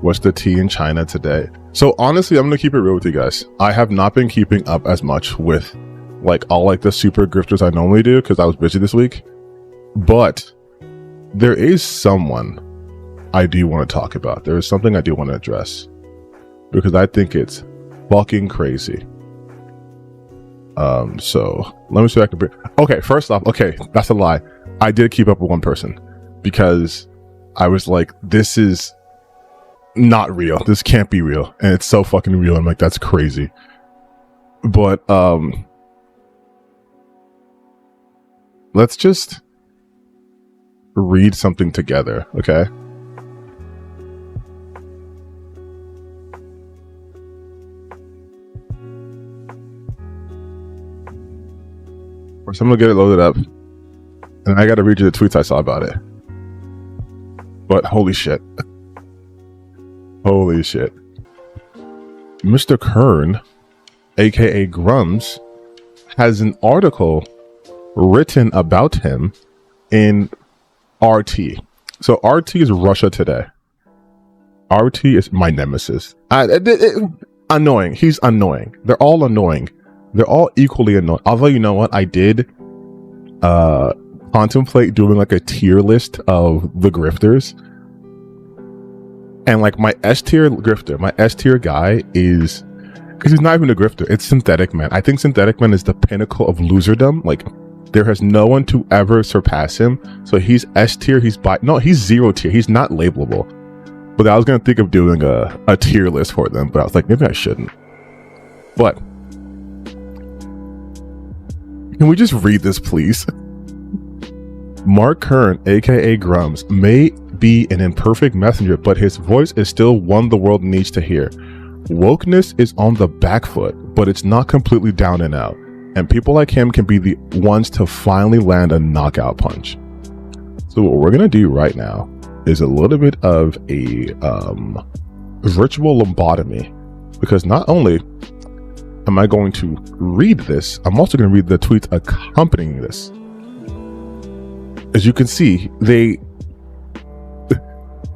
What's the tea in China today? So honestly, I'm gonna keep it real with you guys. I have not been keeping up as much with like all like the super grifters I normally do because I was busy this week. But there is someone I do want to talk about. There is something I do want to address because I think it's fucking crazy. So let me see if I can bring. Okay, first off, okay, that's a lie. I did keep up with one person because I was like, this is not real. This can't be real. And it's so fucking real. I'm like, that's crazy. But let's just read something together, okay? First, I'm gonna get it loaded up, and I gotta read you the tweets I saw about it. But holy shit. Holy shit. Mr. Kern, aka Grummz, has an article written about him in RT. So RT is Russia Today. RT is my nemesis. Annoying. He's annoying. They're all annoying. They're all equally annoying. Although, you know what? I did contemplate doing like a tier list of the grifters. And like my S tier grifter, my S tier guy is, because he's not even a grifter, it's Synthetic Man. I think Synthetic Man is the pinnacle of loserdom. Like there has no one to ever surpass him. So he's S tier, he's he's 0 tier. He's not labelable. But I was going to think of doing a tier list for them, but I was like, maybe I shouldn't. But can we just read this, please? Mark Kern, aka Grummz, may be an imperfect messenger, but his voice is still one the world needs to hear. Wokeness is on the back foot, but it's not completely down and out. And people like him can be the ones to finally land a knockout punch. So what we're gonna do right now is a little bit of a virtual lobotomy, because not only am I going to read this, I'm also going to read the tweets accompanying this. As you can see,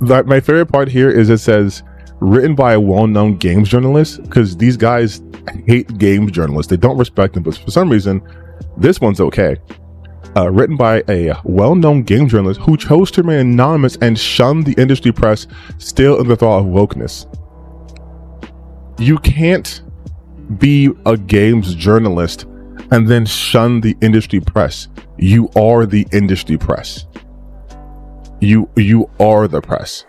my favorite part here is it says written by a well-known games journalist, because these guys hate games journalists. They don't respect them, but for some reason, this one's okay. Written by a well-known game journalist who chose to remain anonymous and shun the industry press, still in the thought of wokeness. You can't be a games journalist and then shun the industry press. You are the industry press. You are the press.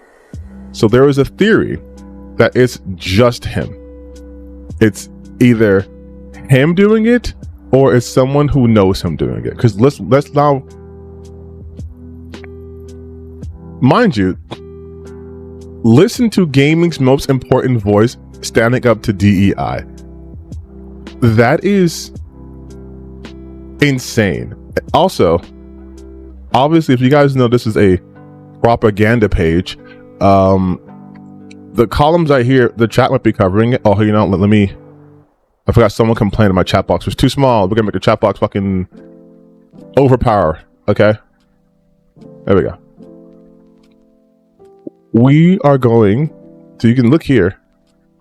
So there is a theory that it's just him. It's either him doing it or it's someone who knows him doing it. Because let's now, mind you, listen to gaming's most important voice standing up to DEI. That is insane. Also, obviously, if you guys know this is a propaganda page, the columns I hear, the chat might be covering it. Oh, you know, let me, I forgot someone complained my chat box was too small. We're gonna make the chat box fucking overpower. Okay, there we go. We are going, so you can look here.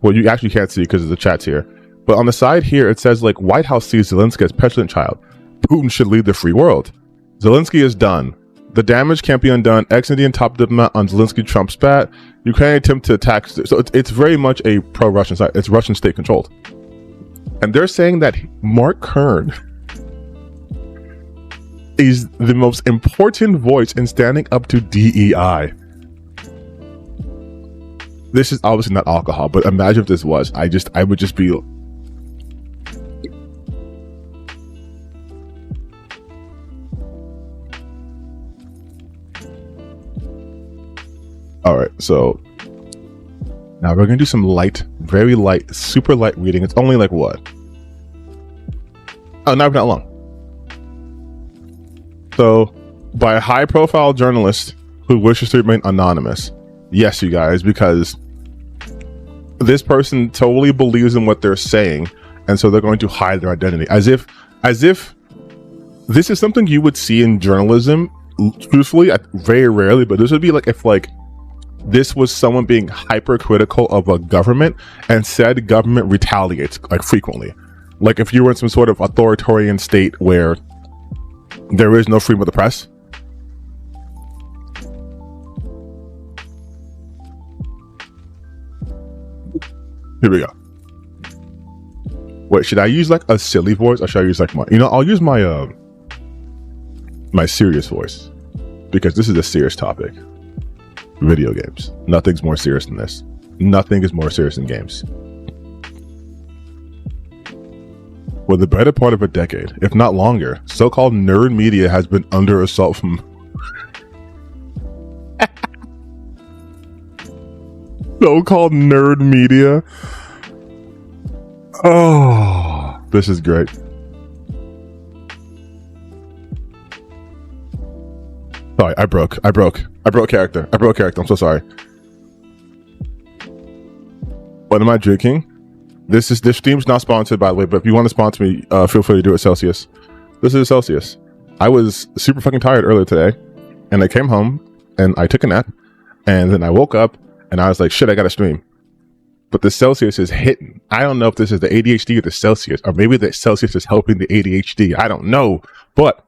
Well, you actually can't see because the chat's here. But on the side here, it says like White House sees Zelensky as petulant child. Putin should lead the free world. Zelensky is done. The damage can't be undone. Ex-Indian top diplomat on Zelensky Trump spat. Ukraine attempt to attack. So it's very much a pro-Russian side. It's Russian state controlled. And they're saying that Mark Kern is the most important voice in standing up to DEI. This is obviously not alcohol, but imagine if this was. I would just be. All right, so now we're gonna do some light, very light, super light reading. It's only like what? Oh, not even that long. So, by a high-profile journalist who wishes to remain anonymous. Yes, you guys, because this person totally believes in what they're saying, and so they're going to hide their identity, as if this is something you would see in journalism. Truthfully, very rarely, but this would be like if like This was someone being hypercritical of a government, and said government retaliates like frequently. Like if you were in some sort of authoritarian state where there is no freedom of the press. Here we go. Wait, should I use like a silly voice, or should I use like my, I'll use my my serious voice, because this is a serious topic. Video games. Nothing's more serious than this. Nothing is more serious than games. For the better part of a decade, if not longer, so-called nerd media has been under assault from so-called nerd media. Oh, this is great. Sorry, I broke character. I'm so sorry. What am I drinking? This stream's not sponsored, by the way, but if you want to sponsor me, feel free to do it. Celsius. This is Celsius. I was super fucking tired earlier today, and I came home and I took a nap, and then I woke up and I was like, shit, I gotta stream. But the Celsius is hitting. I don't know if this is the ADHD or the Celsius, or maybe the Celsius is helping the ADHD. I don't know. But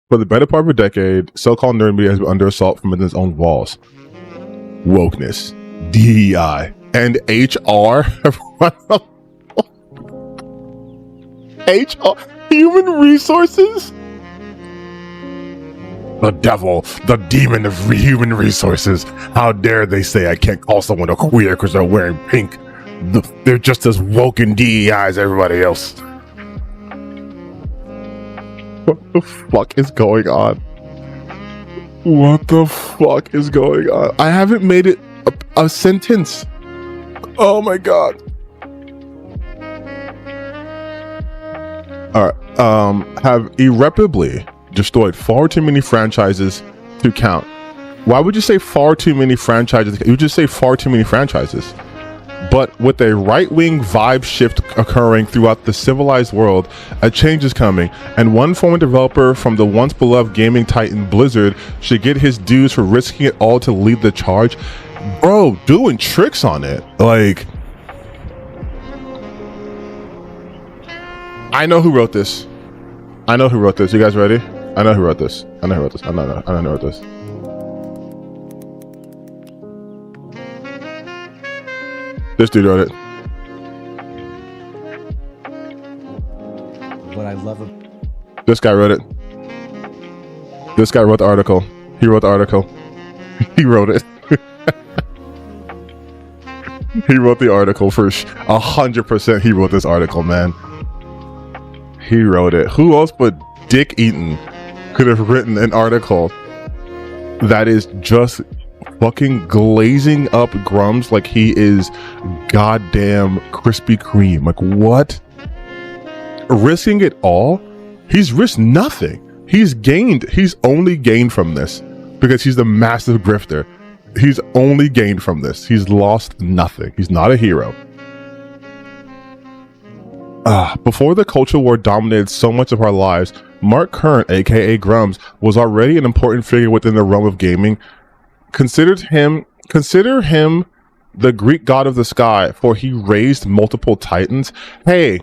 for the better part of a decade, so-called nerd media has been under assault from within its own walls. Wokeness, DEI, and HR. HR, human resources? The devil, the demon of human resources. How dare they say I can't call someone a queer because they're wearing pink. They're just as woke in DEI as everybody else. What the fuck is going on? What the fuck is going on? I haven't made it a sentence. Oh my god. Alright, have irreparably destroyed far too many franchises to count. Why would you say far too many franchises? You would just say far too many franchises. But with a right-wing vibe shift occurring throughout the civilized world, a change is coming, and one former developer from the once beloved gaming titan Blizzard should get his dues for risking it all to lead the charge. Bro, doing tricks on it. Like, I know who wrote this. I know who wrote this. You guys ready? I know who wrote this. I know who wrote this. I know who wrote this. This dude wrote it. What I love of this guy wrote it. This guy wrote the article. He wrote the article. He wrote it. He wrote the article for 100%. He wrote this article, man. He wrote it. Who else but Dick Eaton could have written an article that is just fucking glazing up Grummz like he is goddamn Krispy Kreme? Like, what? Risking it all? He's risked nothing. He's only gained from this because he's the massive grifter. He's only gained from this. He's lost nothing. He's not a hero. Before the culture war dominated so much of our lives, Mark Kern, aka Grummz, was already an important figure within the realm of gaming. Consider him the Greek god of the sky, for he raised multiple titans. Hey.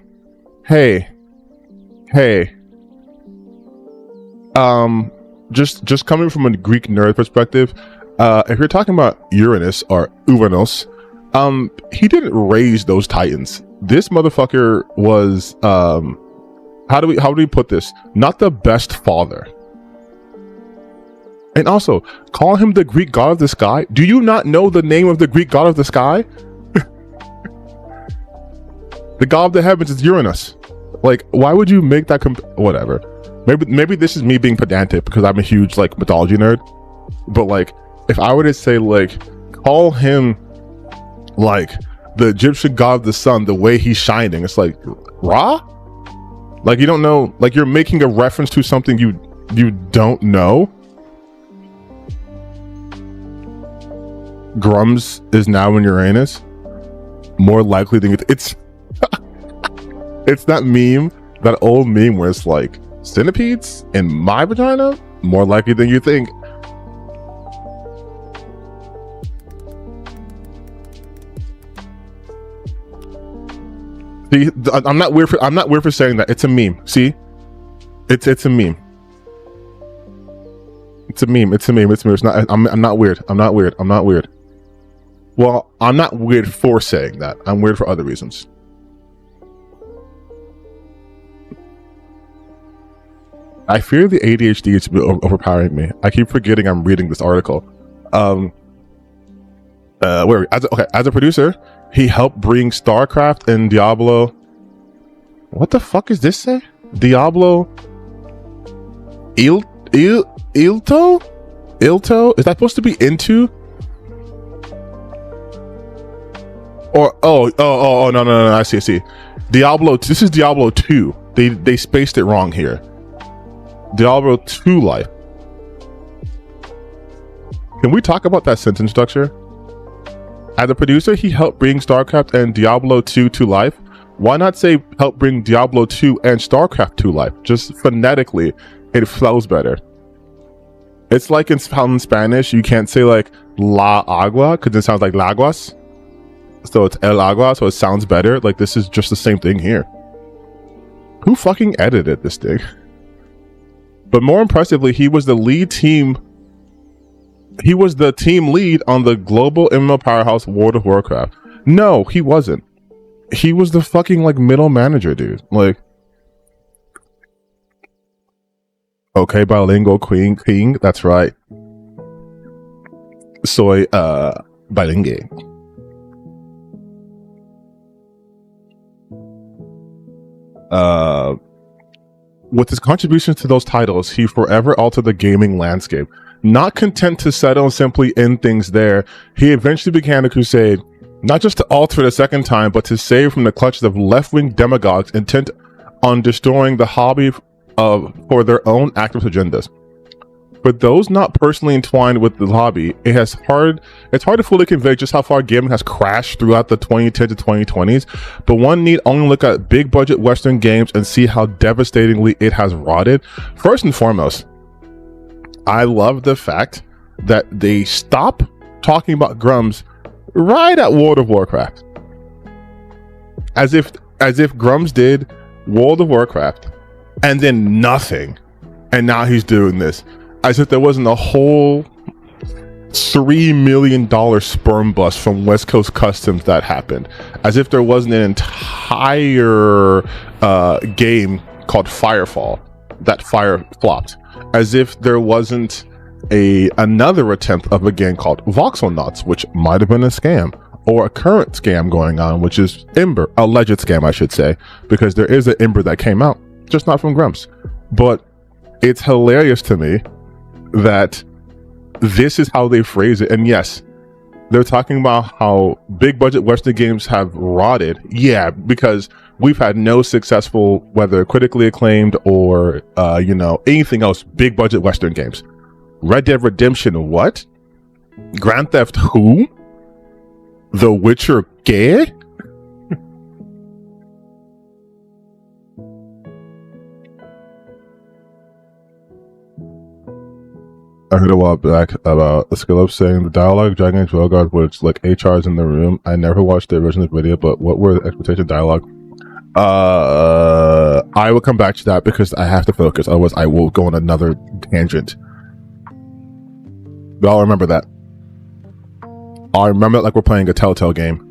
Just coming from a Greek nerd perspective, if you're talking about Uranus or Uranus, he didn't raise those titans. This motherfucker was how do we put this? Not the best father. And also, call him the Greek god of the sky. Do you not know the name of the Greek god of the sky? The god of the heavens is Uranus. Like, why would you make that whatever? Maybe this is me being pedantic because I'm a huge like mythology nerd. But like, if I were to say like, call him like the Egyptian god of the sun, the way he's shining, it's like, Ra? Like, you don't know, like you're making a reference to something you don't know. Grummz is now in Uranus. More likely than it's it's that meme, that old meme where it's like, centipedes in my vagina? More likely than you think. See, I'm not weird for saying that. It's a meme. See, it's a meme. It's a meme. It's not. I'm not weird. I'm not weird. Well, I'm not weird for saying that. I'm weird for other reasons. I fear the ADHD is overpowering me. I keep forgetting I'm reading this article. As a producer, he helped bring StarCraft and Diablo. What the fuck is this say? Diablo Ilto? Is that supposed to be into? Or no, I see. Diablo, this is Diablo 2. They spaced it wrong here. Diablo 2 life. Can we talk about that sentence structure? As a producer, he helped bring StarCraft and Diablo 2 to life. Why not say help bring Diablo 2 and StarCraft to life? Just phonetically, it flows better. It's like in Spanish, you can't say like la agua because it sounds like laguas. So it's el agua, so it sounds better. Like this is just the same thing here. Who fucking edited this thing? But more impressively, he was the team lead on the global MMO powerhouse World of Warcraft. No, he wasn't. He was the fucking like middle manager, dude. Like, okay, bilingual king, that's right. Soy bilingue. With his contributions to those titles, he forever altered the gaming landscape. Not content to settle and simply end things there, he eventually began a crusade, not just to alter it a second time, but to save from the clutches of left-wing demagogues intent on destroying the hobby for their own activist agendas. For those not personally entwined with the hobby, it's hard to fully convey just how far gaming has crashed throughout the 2010s to 2020s, but one need only look at big budget Western games and see how devastatingly it has rotted. First and foremost, I love the fact that they stop talking about Grummz right at World of Warcraft. As if Grummz did World of Warcraft and then nothing, and now he's doing this. As if there wasn't a whole $3 million sperm bust from West Coast Customs that happened. As if there wasn't an entire game called Firefall that fire flopped. As if there wasn't another attempt of a game called Voxelnuts, which might have been a scam, or a current scam going on, which is Ember, alleged scam, I should say, because there is an Ember that came out, just not from Grummz. But it's hilarious to me that this is how they phrase it. And yes, they're talking about how big budget Western games have rotted. Yeah, because we've had no successful, whether critically acclaimed or anything else, big budget Western games. Red Dead Redemption, what? Grand Theft who? The Witcher gay? I heard a while back about a skill up saying the dialogue Dragon Dwellguard was like HRs in the room. I never watched the original video, but what were the expectation dialogue? I will come back to that because I have to focus, otherwise I will go on another tangent. But I'll remember that. I'll remember it like we're playing a Telltale game.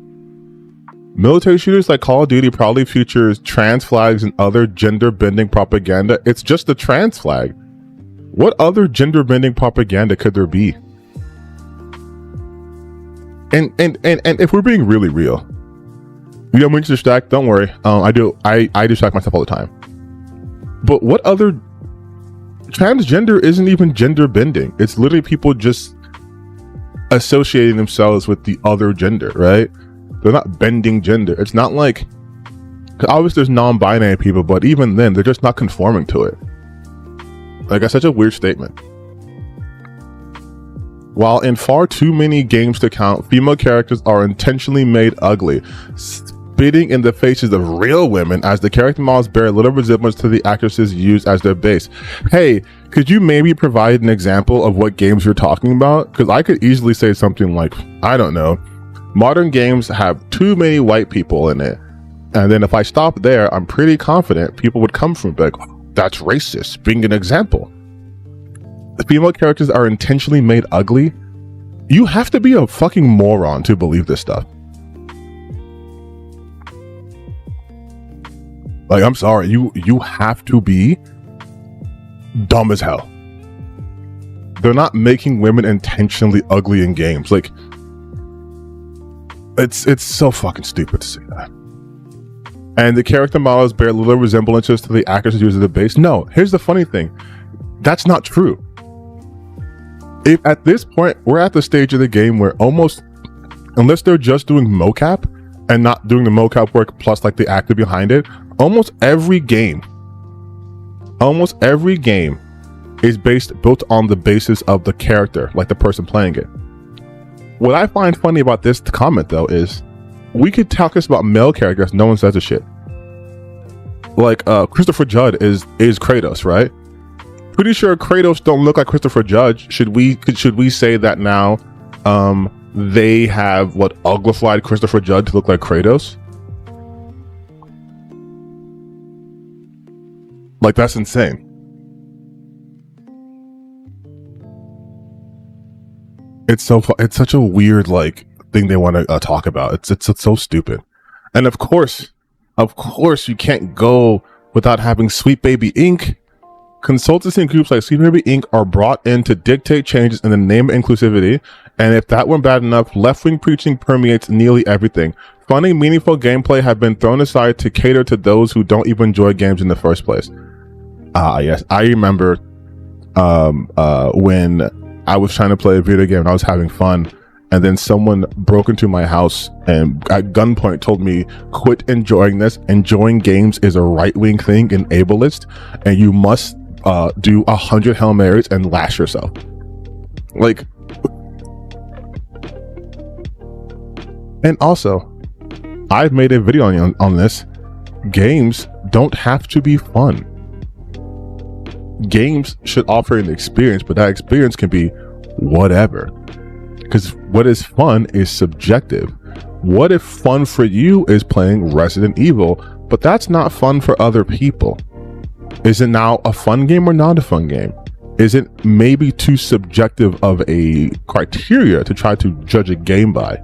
Military shooters like Call of Duty probably features trans flags and other gender-bending propaganda. It's just the trans flag. What other gender-bending propaganda could there be? And if we're being really real, you know, when you distract, don't worry. I distract myself all the time. But what other transgender isn't even gender bending? It's literally people just associating themselves with the other gender, right? They're not bending gender. It's not like, obviously there's non-binary people, but even then, they're just not conforming to it. Like, that's such a weird statement. While in far too many games to count, female characters are intentionally made ugly, spitting in the faces of real women as the character models bear little resemblance to the actresses used as their base. Hey, could you maybe provide an example of what games you're talking about? Because I could easily say something like, I don't know, modern games have too many white people in it, And then if I stop there, I'm pretty confident people would come from like, that's racist, being an example. The female characters are intentionally made ugly. You have to be a fucking moron to believe this stuff. Like, I'm sorry, you have to be dumb as hell. They're not making women intentionally ugly in games. Like, it's so fucking stupid to say that. And the character models bear little resemblances to the actors used as the base. No, here's the funny thing. That's not true. If at this point, we're at the stage of the game where almost, unless they're just doing mocap and not doing the mocap work plus like the actor behind it, almost every game is built on the basis of the character, like the person playing it. What I find funny about this comment though is we could talk this about male characters, no one says a shit. Like Christopher Judd is Kratos, right? Pretty sure Kratos don't look like Christopher Judd. Should we say that now they have what uglified Christopher Judd to look like Kratos? Like, that's insane. It's such a weird like thing they want to talk about. It's so stupid. And of course you can't go without having Sweet Baby Inc. Consultancy and groups like Sweet Baby Inc. are brought in to dictate changes in the name of inclusivity. And if that weren't bad enough, left-wing preaching permeates nearly everything. Funny, meaningful gameplay have been thrown aside to cater to those who don't even enjoy games in the first place. Yes, I remember when I was trying to play a video game and I was having fun, and then someone broke into my house and at gunpoint told me, quit enjoying this. Enjoying games is a right-wing thing and ableist, and you must do 100 Hail Marys and lash yourself. Like, and also, I've made a video on this. Games don't have to be fun. Games should offer an experience, but that experience can be whatever. Because what is fun is subjective. What if fun for you is playing Resident Evil, but that's not fun for other people? Is it now a fun game or not a fun game? Is it maybe too subjective of a criteria to try to judge a game by?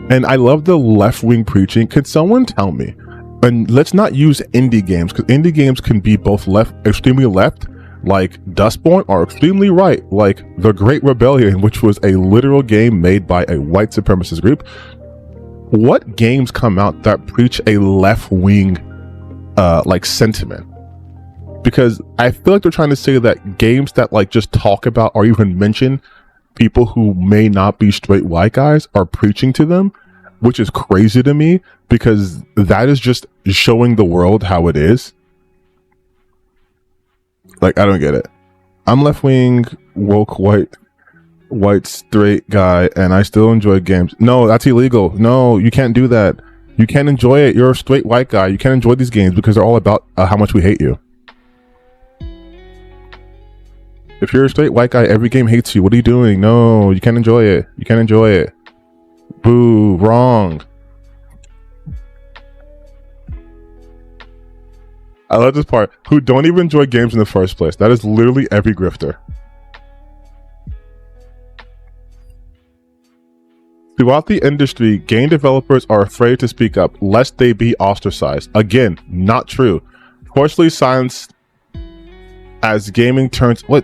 And I love the left-wing preaching. Could someone tell me? And let's not use indie games, because indie games can be both extremely left, like Dustborn, or extremely right, like The Great Rebellion, which was a literal game made by a white supremacist group. What games come out that preach a left-wing like sentiment? Because I feel like they're trying to say that games that like just talk about or even mention people who may not be straight white guys are preaching to them, which is crazy to me, because that is just showing the world how it is. Like, I don't get it. I'm left-wing, woke, white, straight guy, and I still enjoy games. No, that's illegal. No, you can't do that. You can't enjoy it. You're a straight white guy. You can't enjoy these games because they're all about how much we hate you. If you're a straight white guy, every game hates you. What are you doing? No, you can't enjoy it. You can't enjoy it. Boo, wrong. I love this part. Who don't even enjoy games in the first place. That is literally every grifter. Throughout the industry, game developers are afraid to speak up lest they be ostracized. Again, not true. Fortunately, science as gaming turns into a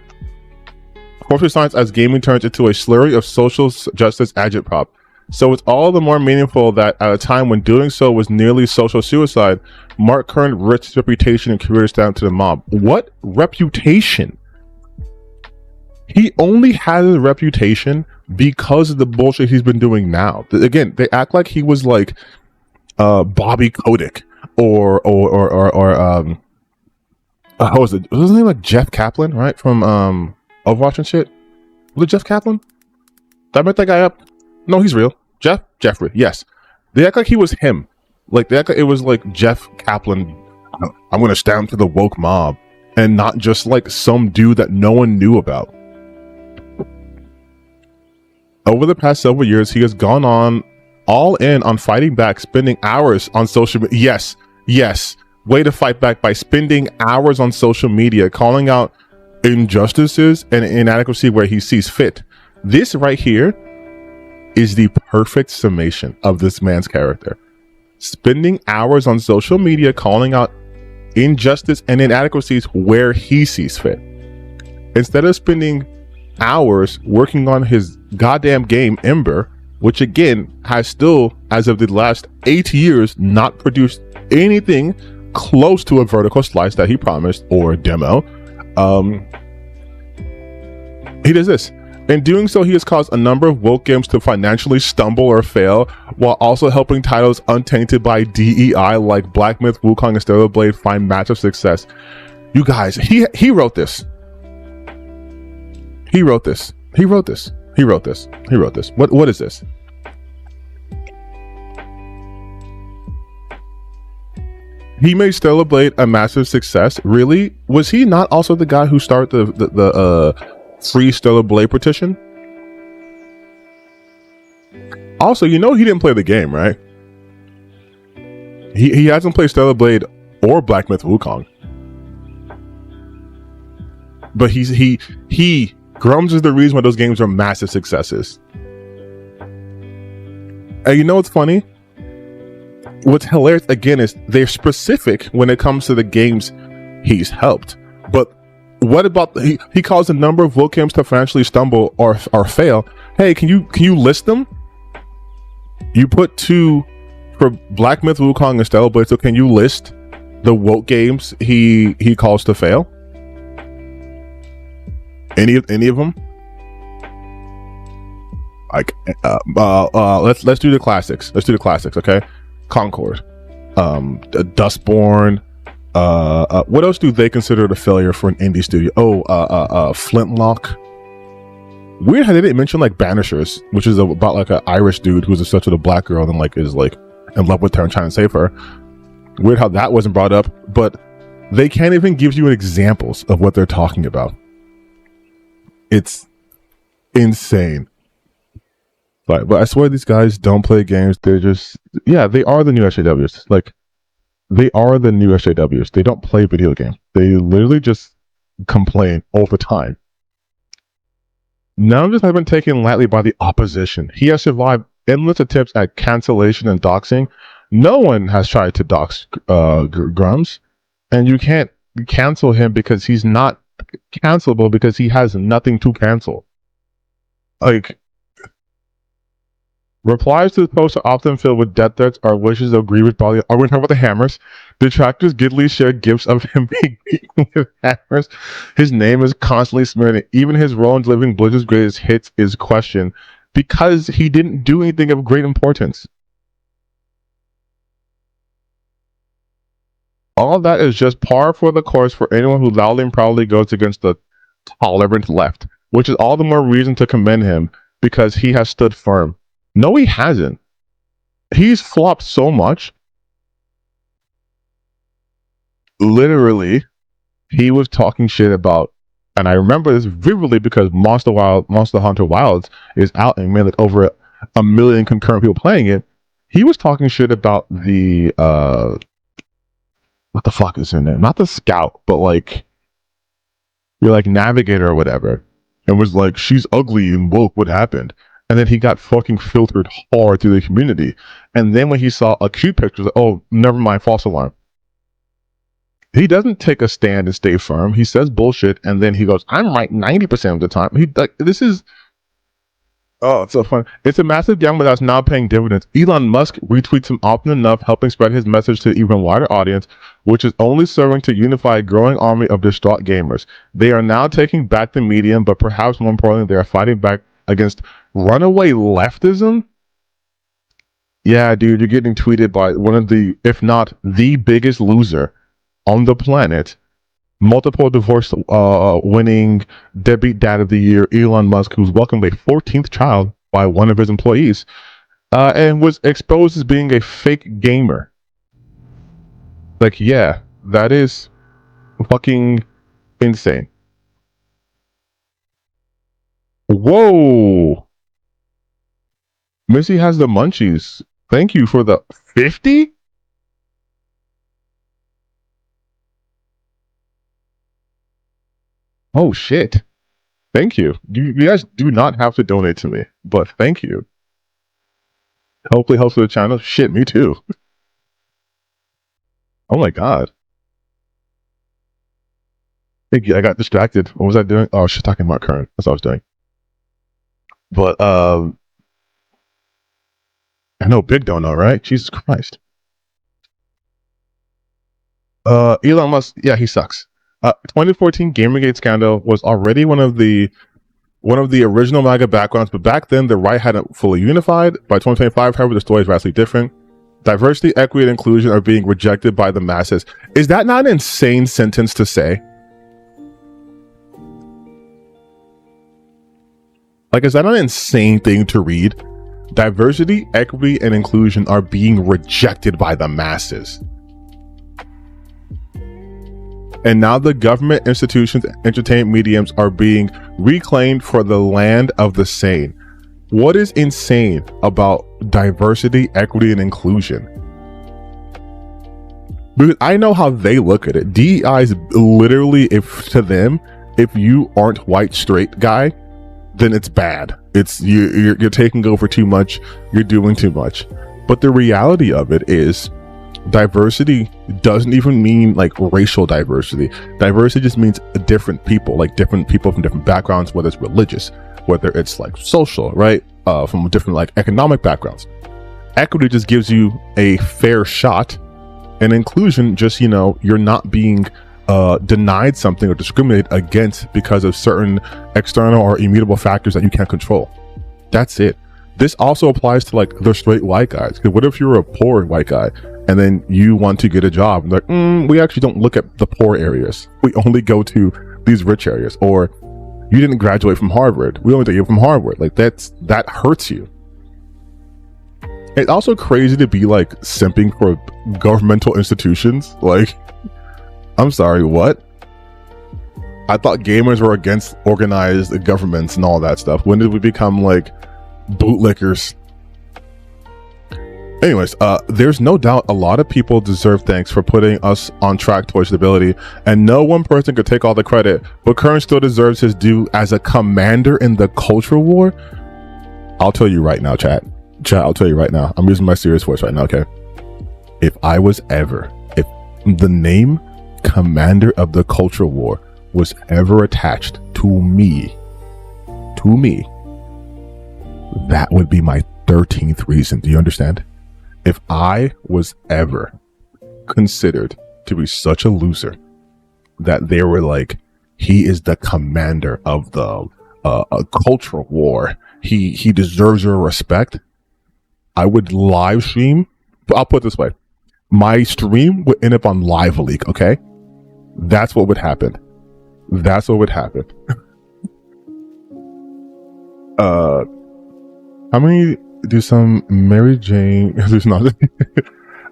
slurry of social justice agitprop. So it's all the more meaningful that at a time when doing so was nearly social suicide, Mark Kern risked his reputation and career down to the mob. What reputation? He only has a reputation because of the bullshit he's been doing now. Again, they act like he was like Bobby Kotick or how was it? Was his name like Jeff Kaplan, right? From Overwatch and shit? Was it Jeff Kaplan? Did I make that guy up? No, he's real. Jeffrey, yes. They act like he was him. Like, they act like it was like Jeff Kaplan. I'm gonna stand for the woke mob, and not just like some dude that no one knew about. Over the past several years, he has gone on all in on fighting back, spending hours on social media. Yes, way to fight back by spending hours on social media, calling out injustices and inadequacy where he sees fit. This right here is the perfect summation of this man's character. Spending hours on social media, calling out injustice and inadequacies where he sees fit. Instead of spending hours working on his goddamn game, Ember, which again has still, as of the last 8 years, not produced anything close to a vertical slice that he promised or a demo. He does this. In doing so, he has caused a number of woke games to financially stumble or fail, while also helping titles untainted by DEI like Black Myth, Wukong, and Stellar Blade find massive success. You guys, he wrote this. He wrote this. He wrote this. He wrote this. He wrote this. What is this? He made Stellar Blade a massive success. Really? Was he not also the guy who started the free Stellar Blade petition? Also, you know he didn't play the game, right? He hasn't played Stellar Blade or Black Myth Wukong. But Grummz is the reason why those games are massive successes. And you know what's funny? What's hilarious again is they're specific when it comes to the games he's helped. But what about he caused a number of woke games to financially stumble or fail? Hey, can you list them? You put 2 for Black Myth Wukong and Stellar Blade, so can you list the woke games he caused to fail? Any of them? Like let's do the classics. Let's do the classics, okay? Concord, Dustborn. What else do they consider a failure for an indie studio? Flintlock. Weird how they didn't mention like Banishers, which is about like an Irish dude who's obsessed with a black girl and like is like in love with her and trying to save her. Weird how that wasn't brought up, but they can't even give you examples of what they're talking about. It's insane. But I swear these guys don't play games. They're just, yeah, they are the new SJWs. Like, they are the new SJWs. They don't play video games. They literally just complain all the time. Numbers have been taken lightly by the opposition. He has survived endless attempts at cancellation and doxing. No one has tried to dox Grummz, and you can't cancel him because he's not cancelable because he has nothing to cancel. Like, replies to the post are often filled with death threats or wishes of grievous bodily. Are we talking about the hammers? Detractors giddily shared gifs of him being beaten with hammers. His name is constantly smeared, and even his role in delivering Blizzard's greatest hits is questioned because he didn't do anything of great importance. All of that is just par for the course for anyone who loudly and proudly goes against the tolerant left, which is all the more reason to commend him because he has stood firm. No, he hasn't. He's flopped so much. Literally, he was talking shit about, and I remember this vividly because Monster Hunter Wilds is out and made like over 1 million concurrent people playing it. He was talking shit about the what the fuck is her name? Not the Scout, but like your like Navigator or whatever, and was like, she's ugly and woke. What happened? And then he got fucking filtered hard through the community. And then when he saw a cute picture, like, oh, never mind, false alarm. He doesn't take a stand and stay firm. He says bullshit, and then he goes, I'm right 90% of the time. He like, this is, oh, it's so fun. It's a massive gamble that's now paying dividends. Elon Musk retweets him often enough, helping spread his message to an even wider audience, which is only serving to unify a growing army of distraught gamers. They are now taking back the medium, but perhaps more importantly, they are fighting back against runaway leftism. Yeah, dude, you're getting tweeted by one of the, if not the biggest loser on the planet, multiple divorce winning deadbeat dad of the year, Elon Musk, who's welcomed a 14th child by one of his employees, and was exposed as being a fake gamer. Like, yeah, that is fucking insane. Whoa. Missy has the munchies. Thank you for the 50. Oh shit. Thank you. You guys do not have to donate to me, but thank you. Hopefully helps with the channel. Shit, me too. Oh my god. Thank you. I got distracted. What was I doing? Oh, she's talking about Kern. That's what I was doing. But I know Big don't know, right? Jesus Christ. Elon Musk, yeah, he sucks. 2014 Gamergate scandal was already one of the original MAGA backgrounds, but back then the right hadn't fully unified. By 2025, however, the story is vastly different. Diversity, equity, and inclusion are being rejected by the masses. Is that not an insane sentence to say? Like, is that an insane thing to read? Diversity, equity, and inclusion are being rejected by the masses. And now the government, institutions, entertainment mediums are being reclaimed for the land of the sane. What is insane about diversity, equity, and inclusion? Because I know how they look at it. DEI is literally, if to them, if you aren't white straight guy, then it's bad. It's you're taking over too much. You're doing too much. But the reality of it is, diversity doesn't even mean like racial diversity. Diversity just means different people, like different people from different backgrounds, whether it's religious, whether it's like social, right? From different like economic backgrounds. Equity just gives you a fair shot, and inclusion just, you know, you're not being denied something or discriminated against because of certain external or immutable factors that you can't control. That's it. This also applies to like the straight white guys. Because what if you're a poor white guy and then you want to get a job? And like, we actually don't look at the poor areas. We only go to these rich areas. Or you didn't graduate from Harvard. We only take you from Harvard. Like that hurts you. It's also crazy to be like simping for governmental institutions. Like, I'm sorry, what? I thought gamers were against organized governments and all that stuff. When did we become like bootlickers? Anyways, there's no doubt a lot of people deserve thanks for putting us on track towards stability, and no one person could take all the credit, but Kern still deserves his due as a commander in the cultural war. I'll tell you right now, chat, I'll tell you right now, I'm using my serious voice right now, okay? If the name commander of the cultural war was ever attached to me, that would be my 13th reason. Do you understand? If I was ever considered to be such a loser that they were like, he is the commander of the cultural war, he deserves your respect, I would live stream. But I'll put it this way, my stream would end up on Live Leak, okay? That's what would happen. That's what would happen. How many do some Mary Jane? There's not.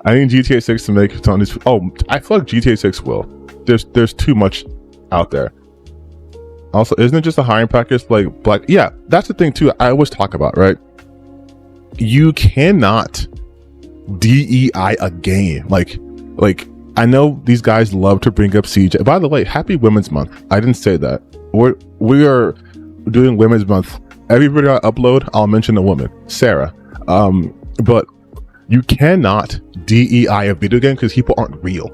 I need GTA 6 to make it on this. Oh, I feel like GTA 6 will. There's too much out there. Also, isn't it just a hiring package like Black? Yeah, that's the thing too. I always talk about, right? You cannot DEI a game. Like I know these guys love to bring up CJ. By the way, happy Women's Month. I didn't say that. We are doing Women's Month. Every video I upload, I'll mention a woman, Sarah. But you cannot DEI a video game because people aren't real,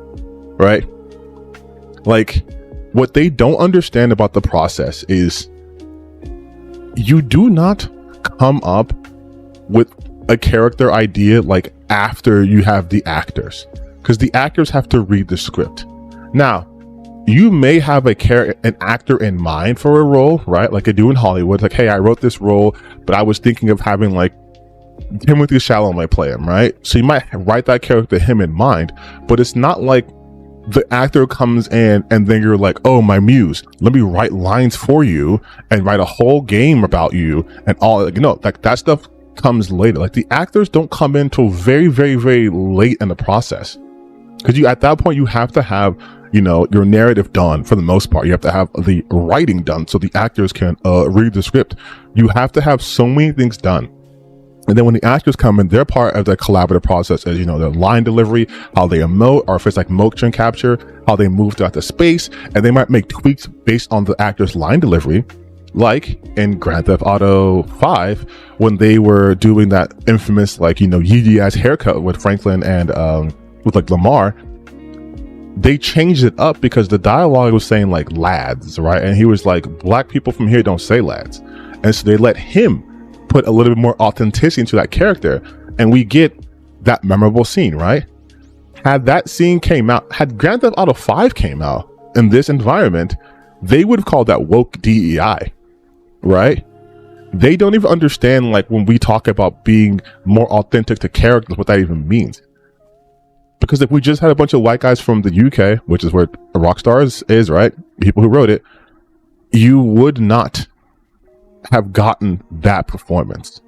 right? Like, what they don't understand about the process is you do not come up with a character idea like after you have the actors, because the actors have to read the script. Now, you may have an actor in mind for a role, right? Like I do in Hollywood. Like, hey, I wrote this role, but I was thinking of having like Timothy Chalamet play him, right? So you might write that character, him in mind, but it's not like the actor comes in and then you're like, oh, my muse, let me write lines for you and write a whole game about you and all. Like, no, like that stuff comes later. Like the actors don't come in till very, very, very late in the process, because at that point you have to have, you know, your narrative done for the most part. You have to have the writing done so the actors can read the script. You have to have so many things done. And then when the actors come in, they're part of the collaborative process, as you know, their line delivery, how they emote, or if it's like motion capture, how they move throughout the space, and they might make tweaks based on the actor's line delivery. Like in Grand Theft Auto 5, when they were doing that infamous, like, you know, Yeezy-ass haircut with Franklin and with like Lamar, they changed it up because the dialogue was saying like lads, right? And he was like, black people from here don't say lads. And so they let him put a little bit more authenticity into that character, and we get that memorable scene, right? Had that scene came out, had Grand Theft Auto 5 came out in this environment, they would have called that woke DEI, right? They don't even understand, like, when we talk about being more authentic to characters, what that even means. Because if we just had a bunch of white guys from the UK, which is where Rockstar is, right? People who wrote it, you would not have gotten that performance.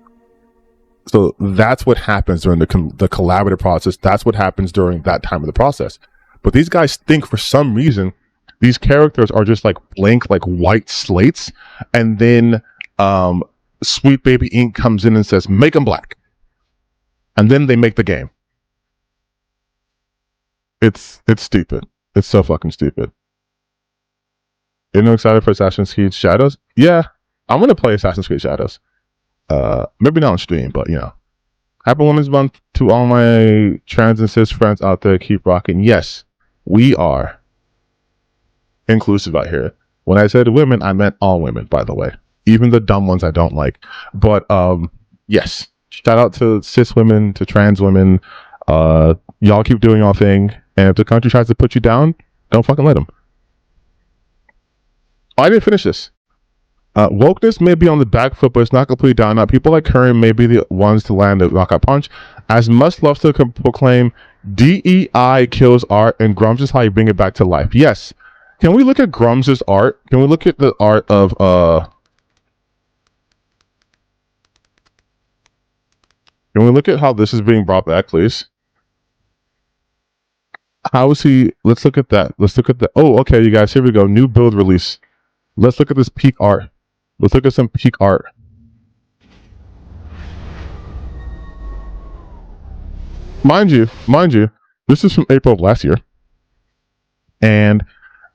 So that's what happens during the collaborative process. That's what happens during that time of the process. But these guys think for some reason these characters are just like blank, like white slates, and then Sweet Baby Inc. comes in and says, make them black. And then they make the game. It's stupid. It's so fucking stupid. You know, excited for Assassin's Creed Shadows? Yeah, I'm gonna play Assassin's Creed Shadows. Maybe not on stream, but you know. Happy Women's Month to all my trans and cis friends out there. Keep rocking. Yes, we are inclusive out here. When I said women, I meant all women, by the way. Even the dumb ones I don't like. But yes, shout out to cis women, to trans women. Y'all keep doing y'all thing. And if the country tries to put you down, don't fucking let them. Oh, I didn't finish this. Wokeness may be on the back foot, but it's not completely down. Now, people like Kern may be the ones to land the knockout punch. As Musk loves to proclaim, DEI kills art, and Grummz is how you bring it back to life. Yes. Can we look at Grummz's art? Can we look at the art of Can we look at how this is being brought back, please? How is he? Let's look at that. Let's look at the. Oh, okay, you guys. Here we go. New build release. Let's look at this peak art. Let's look at some peak art. Mind you, this is from April of last year. And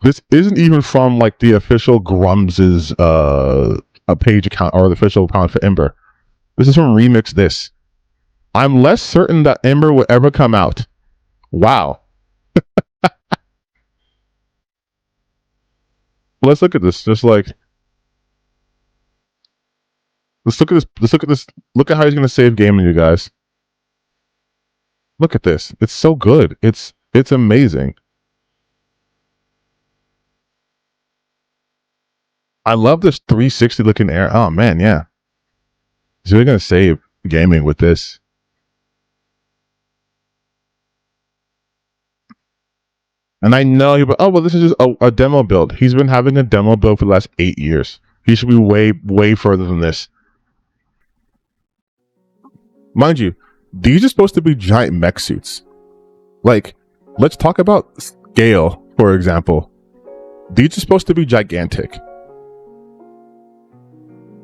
this isn't even from like the official Grummz's a page account or the official account for Ember. This is from Remix This. I'm less certain that Ember will ever come out. Wow. Let's look at this. Just like, let's look at this. Let's look at this. Look at how he's gonna save gaming, you guys. Look at this. It's so good. It's amazing. I love this 360 looking air. Oh man, yeah. He's really gonna save gaming with this. And I know he, oh well, this is just a demo build. He's been having a demo build for the last 8 years. He should be way further than this. Mind you, these are supposed to be giant mech suits. Like, let's talk about scale, for example. These are supposed to be gigantic.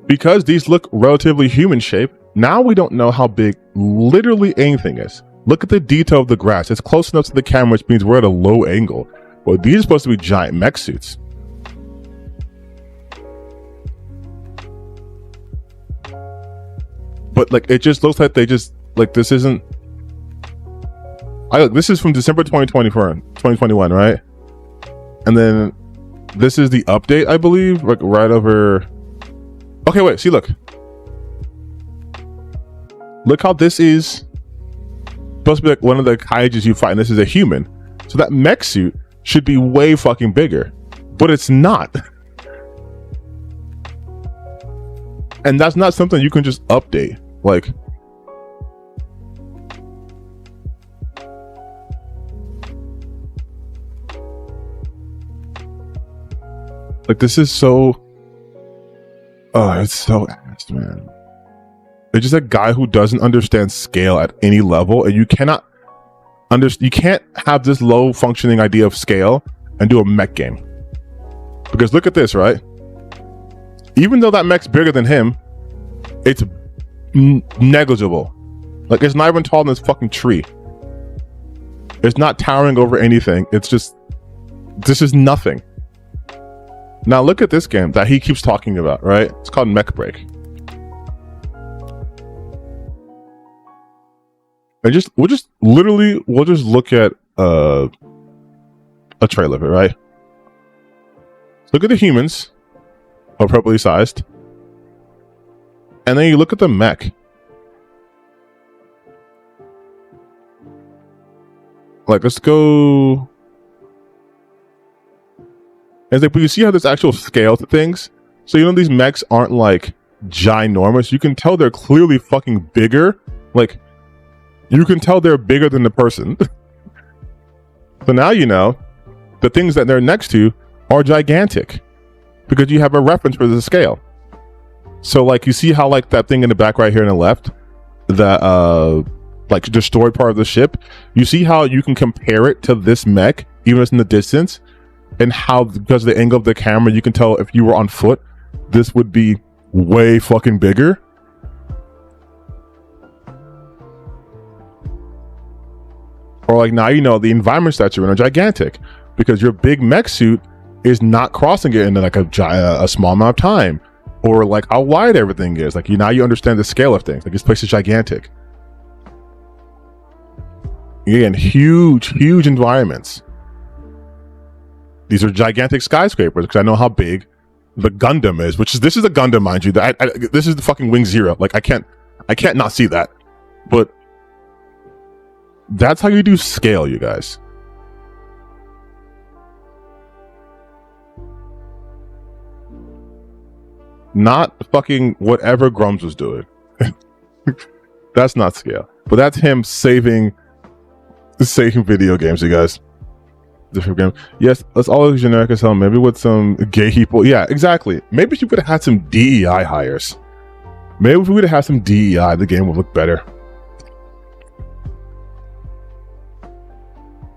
Because these look relatively human shaped, now we don't know how big literally anything is. Look at the detail of the grass. It's close enough to the camera, which means we're at a low angle. But these are supposed to be giant mech suits. But like, it just looks like they just, like, this isn't... this is from December 2021, right? And then this is the update, I believe, like right over... Okay, wait, see, look. Look how this is supposed to be like one of the kaijus you fight, and this is a human. So that mech suit should be way fucking bigger, but it's not. And that's not something you can just update. Like, this is so... Oh, it's so ass, man. It's just a guy who doesn't understand scale at any level, and you cannot you can't have this low functioning idea of scale and do a mech game. Because look at this, right? Even though that mech's bigger than him, it's negligible. Like, it's not even taller than this fucking tree. It's not towering over anything. It's just, this is nothing. Now look at this game that he keeps talking about, right? It's called Mech Break. And we'll just look at a trailer of it, right? Look at the humans, appropriately sized, and then you look at the mech. Like, let's go. It's like, but you see how there's actual scale to things? So, you know, these mechs aren't like ginormous. You can tell they're clearly fucking bigger. Like, you can tell they're bigger than the person. So now you know the things that they're next to are gigantic because you have a reference for the scale. So, like, you see how, like, that thing in the back right here on the left, that like destroyed part of the ship, you see how you can compare it to this mech even if it's in the distance, and how, because of the angle of the camera, you can tell if you were on foot, this would be way fucking bigger. Or, like, now you know the environments that you're in are gigantic because your big mech suit is not crossing it in like a small amount of time, or like how wide everything is. Like, now you understand the scale of things. Like, this place is gigantic. Again, huge environments. These are gigantic skyscrapers because I know how big the Gundam is, this is a Gundam, mind you. This is the fucking Wing Zero. Like, I can't not see that. But that's how you do scale, you guys. Not fucking whatever Grummz was doing. That's not scale. But that's him saving video games, you guys. Different game. Yes, let's always generic as hell. Maybe with some gay people. Yeah, exactly. Maybe if you could have had some DEI hires. Maybe if we would have had some DEI, the game would look better.